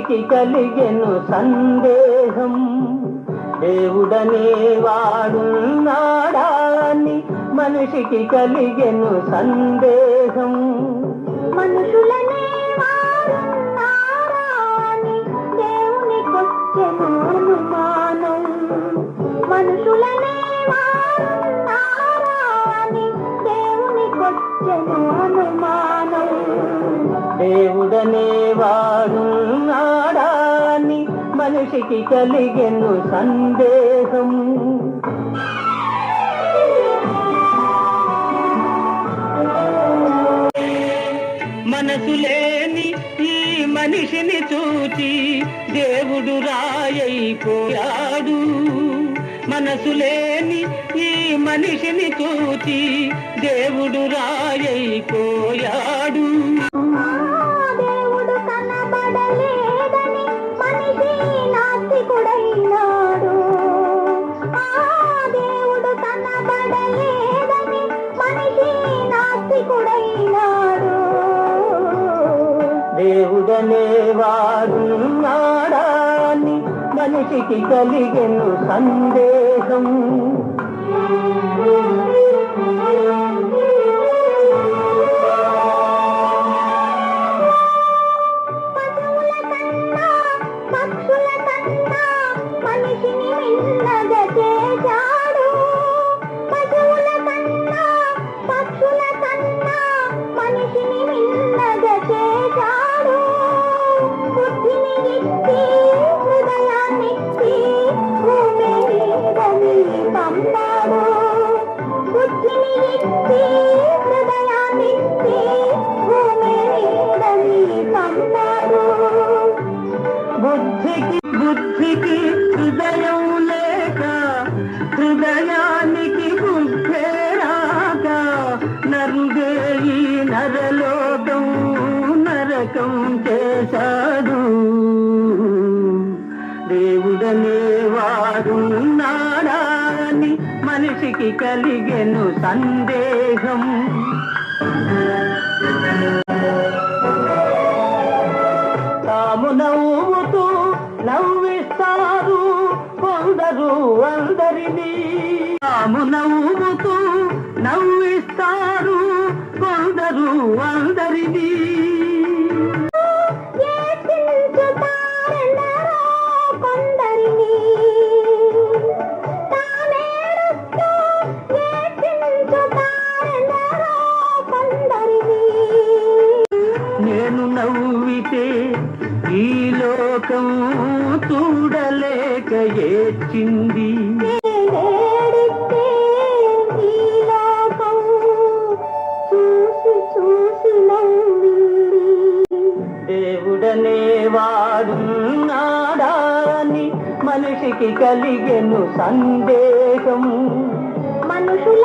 మనిషికి కలిగెను సందేహం. దేవుడనే వాడున్నాడా అని మనిషికి కలిగెను సందేహం. మనుషులనే వాడున్నారా అని దేవునికొచ్చెను అనుమానం. మనుషులనే వాడున్నారా అని దేవునికొచ్చెను అనుమానం. దేవుడనే వాడున్నాడా అని మనిషికి కలిగెను సందేహం. మనసు లేని ఈ మనిషిని చూచి దేవుడు రాయైపోయాడు. మనసు లేని ఈ మనిషిని చూచి దేవుడు రాయైపోయాడు. దేవుడు కనబడలేదని మనిషి నాస్తికుడైనాడు. దేవుడు కనబడలేదని మనిషి నాస్తికుడైనాడు. దేవుడనే వాడున్నాడా అని మనిషికి కలిగెను సందేహం. పశువుల కన్నా పక్షుల కన్నా మనిషిని మిన్నగా చేశాడు. పశువుల కన్నా పక్షుల కన్నా మనిషిని మిన్నగా చేశాడు. బుద్ధిని ఇచ్చి హృదయాన్నిచ్చి భూమి మీదని పంపాడు. బుద్ధిని ఇచ్చి హృదయాన్నిచ్చి భూమి మీదని పంపాడు. బుద్ధికి హృదయం లేక హృదయానికి బుద్ధే రాక నరుడే ఈ నరలోకం నరకం చేశాడు. దేవుడనే వాడున్నాడా అని మనిషికి కలిగెను సందేహం. తాము నవ్వుతూ నవ్విస్తారు కొందరు అందరినీ. తాము నవ్వుతూ నవ్విస్తారు కొందరు అందరినీ. ఏడ్చించుతారెందరో కొందరిని. తానేడుస్తూ ఏడ్చించుతారెందరో కొందరిని. నేను నవ్వితే ఈ లోకం చూడలేక ఏడ్చింది. నేనేడిస్తే ఈ లోకం చూసి చూసి నవ్వింది. దేవుడనే వాడున్నాడా అని మనిషికి కలిగెను సందేహం. మనుషుల